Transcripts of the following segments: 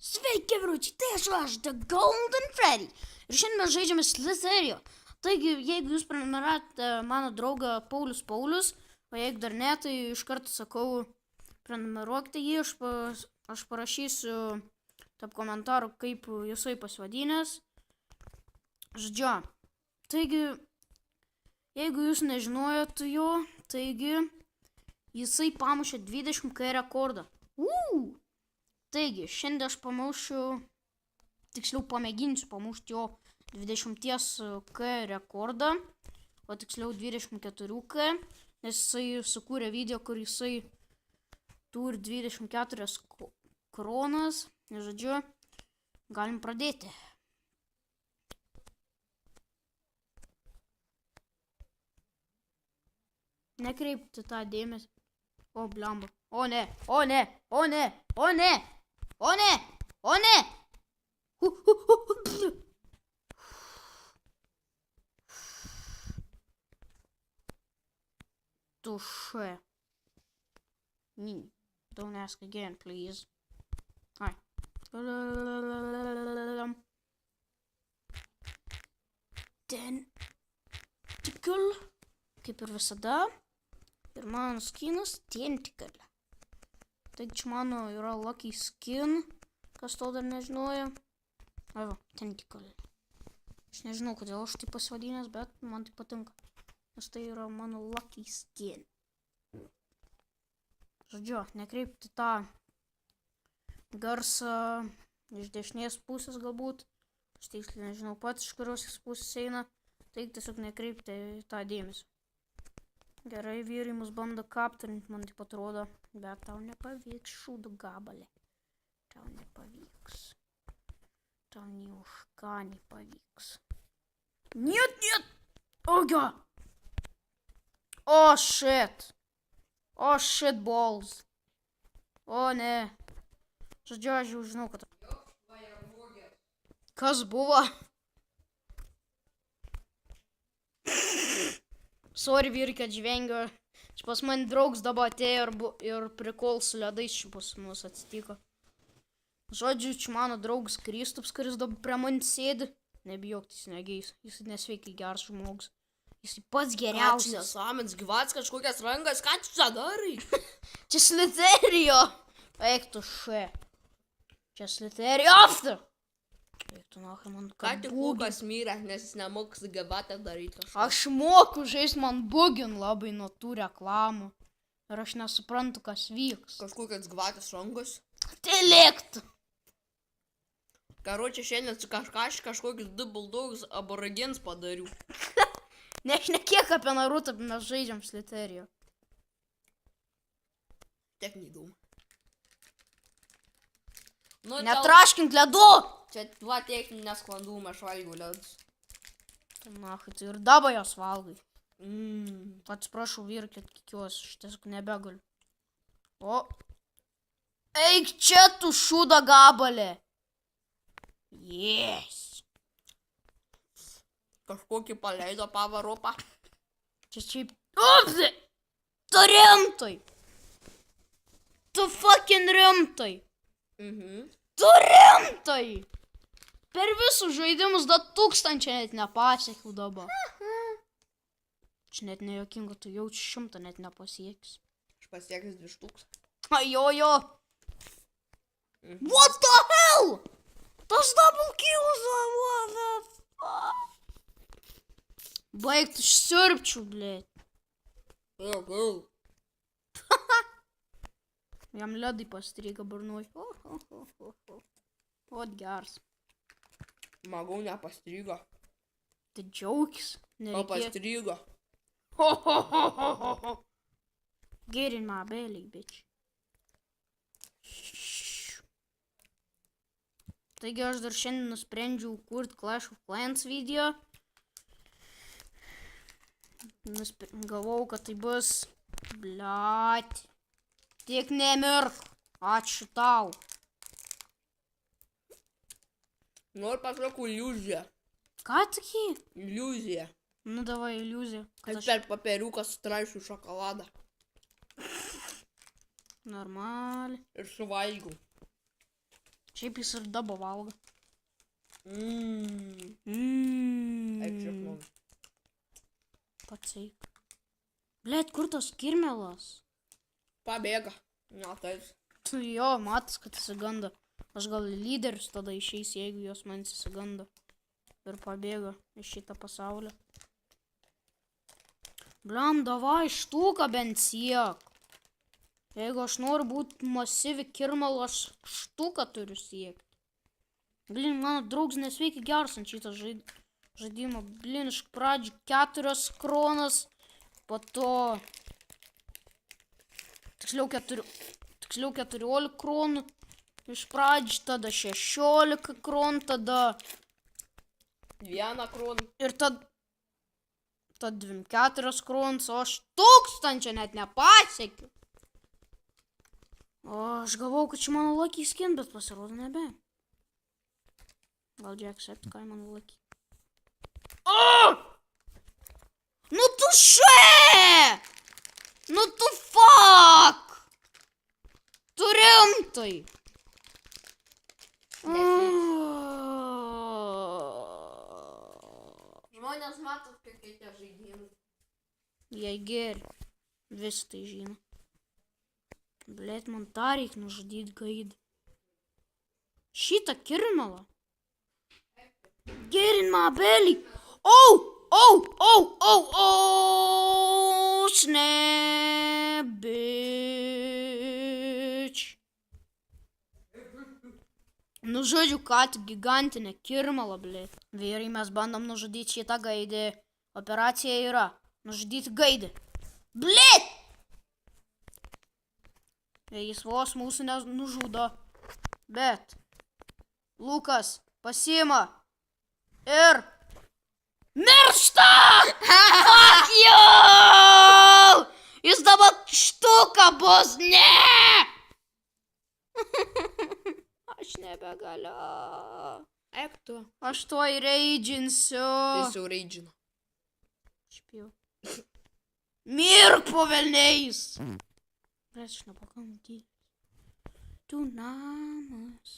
Sveiki, vyručiai, tai aš, The Golden Freddy. Ir šiandien mes žaidžiame Slitherio. Taigi, jeigu jūs prenumerate mano draugą Paulius, o jeigu dar ne, tai iš karto sakau, prenumeruokite jį, aš parašysiu tarp komentarų, kaip jisai pasivadinęs. Žodžiu, taigi, jeigu jūs nežinojot jo, taigi, jisai pamušė 20k rekordą. Taigi, šiandien aš tiksliau pamėginsiu pamušti jo 20k rekordą, o tiksliau 24k, nes jisai sukūrė video, kur jisai turi 24 kronas. Žodžiu, galim pradėti. Nekreipti tą dėmesį. O, blemba. O ne, o ne, o ne, o ne. O ne! O ne! Tuše. Don't ask again, please. Hi. Tentacle. Kaip ir visada. Ir mano skinas Tentacle. Taigi čia mano yra Lucky Skin, kas to dar nežinojo. Arba, Tentacle. Aš nežinau, kodėl aš tai pasivadinęs, bet man tai patinka. Nes tai yra mano Lucky Skin. Žodžiu, nekreipti tą garsą iš dešinės pusės galbūt. Aš tiksliai nežinau pats, iš kurios pusės eina. Taigi tiesiog nekreipti tą dėmesį. Gerai, vyrai mus bando kapturinti, man taip atrodo, bet tau nepavyks, šūdo gabalė. Tau nepavyks. Tau nei už ką nepavyks. Niet! Oga! Oh, shit! Oh, shit balls! O, ne. Žodžiu, aš jau žinau, kad... Kas buvo? Sorry, vyrai, kad žvengiu. Čia pas man draugs dabar atėjo ir prikol su ledais čia pas mus atsitiko. Žodžiu, čia mano draugas Kristups, kuris dabar prie man sėdi. Nebijok, jis negeis. Jis nesveikai geras žmogus. Jis pats geriausias. Ką čia nesąmins, gyvats kažkokias rankas, ką čia darai? Čia Slitherio. Eik tu še. Čia Slitherio after. Eik tu nahui man Ką tik Lukas mirė, nes jis nemoks gyvatę daryti kažką. Aš moku žaist, man bugin labai nuo tų reklamų. Ir aš nesuprantu, kas vyks. Kažkokias gyvatės rankos. Telekt. Karočią šiandien su kažkokius du buldogus aborigins padariau. Nešnekėk apie Narutą, mes žaidžiam Slitherio. Tiek neįdomu. Nu, Netraškink ledu! Čia dva techninį nesklandumą, aš valgiau ledus. Nahai, tai ir dabar jos valgai. Atsiprašau, vyrai, kad kikiuosi, aš tiesiog nebegaliu. O. Eik čia, tu šūdo gabalė. Yes. Kažkokį paleido pavaropą. Čia šiaip... Upsi! Tu rimtai! Tu fucking rimtai! Tu rimtai! Per visus žaidimus 2000 net nepasiekiau dabar. Čia net nejokinga, tu jau 100 net nepasiekis. Aš pasiekęs 2000. Ajojo! What the hell? Tas double kills, what the fuck? Baig, tu siurbčiau, blėt. Jam ledai pastriga burnoj. Ot geras. Magau nepastrigo. Tai džiaugis. O pastrigo. Get in my belly, bitch. Taigi aš dar šiandien nusprendžiau kurti Clash of Clans video. Galvau, kad tai bus... Bliat. Tik nemirk. Ačiū tau. Noriu pasakau iliuziją. Ką sakai? Iliuzija. Nu, davai iliuziją. Aš per paperiuką sutraišiu šokoladą. Normaliai. Ir suvalgiau. Šiaip jis ir dabar valgo. Eik, žinau. Pats eik. Blet, kur tos kirmelas? Pabėga. Na, taip. Jo, matas, kad įsigando. Aš gal lyderis tada išeis, jeigu jos man įsigando. Ir pabėga iš šitą pasaulį. Bliam, davai, štuką bent siek. Jeigu aš noriu būti masyvi kirmalo, aš štuką turiu siekti. Blin, mano draugs nesveikia geras ant šitą žaidimą. Blin, iš pradžių 4 kronas, po to... Tiksliau 14 kronų. Iš pradžių tada 16 kronų, tada... 1 kroną. Ir tad 24 kronus, o aš 1000 net nepasiekiu. O aš galvau, kad čia mano lucky skin, bet pasirodo nebe. Gal Jacksepticeye mano lucky. O! Nu tu Nu tu fuck! Tu rimtai! Žmonės matot, kokie tie žaidimai. Jei geri. Visi tai žino. Blet, man tą reik nužudyt gaidą. Šitą kirmelą. Get in my belly. Oh! Snap, bitch. Nu, žodžiu, ką tik gigantinė kirmala, blet. Vyrai, mes bandom nužudyti šitą gaidę. Operacija yra nužudyti gaidę. Blet! Jis vos mūsų nužudo. Bet Lukas pasiima ir miršta! Fuck you! Jis dabar štuka bus, ne! Aš nebegaliu. Eik tu. Aš tuoj reidžinsiu. Jis jau reidžino. Špėjau. Mirk po velniais! Bet aš nepakankamai. Tu namas.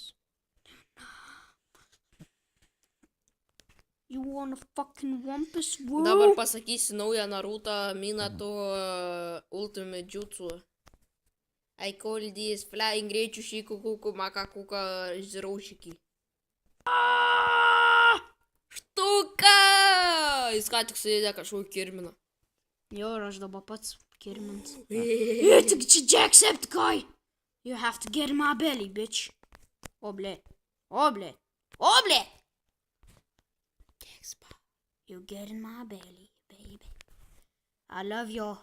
You wanna fucking wampus world? Dabar pasakysi naują Naruto Minato Ultimate Jutsu. I call this flying greičių šikukuku makakuka žiraušikį. Štuka! Jis ką tik sėdė kažkokį kirminą. Jo, ir aš dabar pats kirmins. Tik čia Jacksepticeye! You have to get in my belly, bitch. O, blėt. You get in my belly, baby. I love your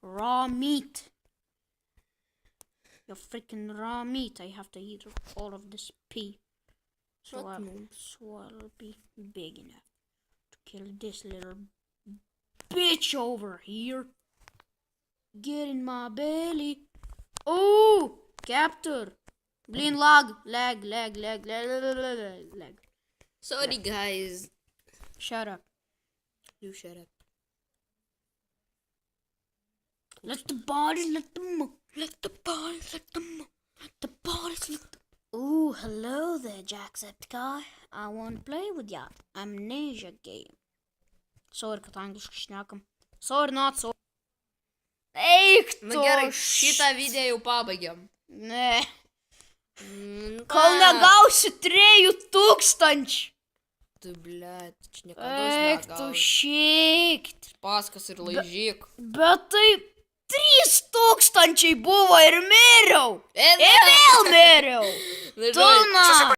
raw meat. Your freaking raw meat. I have to eat all of this pea. So I'll be big enough to kill this little bitch over here. Get in my belly. Oh, capture. Blin lag. Sorry guys. Shut up. You shut up. Let the bodies let them move. Ooh, hello there, Jacksepticeye. I want to play with ya. Amnesia game. Sorry, kad angliškai šnekam. Sorry, not sorry. Eik tu! Na gerai, šitą video jau pabaigiam. Ne. Kol negausiu 3000. Tu, blet, čia niekada Eik tu šikt. Paskas ir laižyk. Bet tai 3000 buvo ir miriau. Ir Ir vėl miriau. Tu na.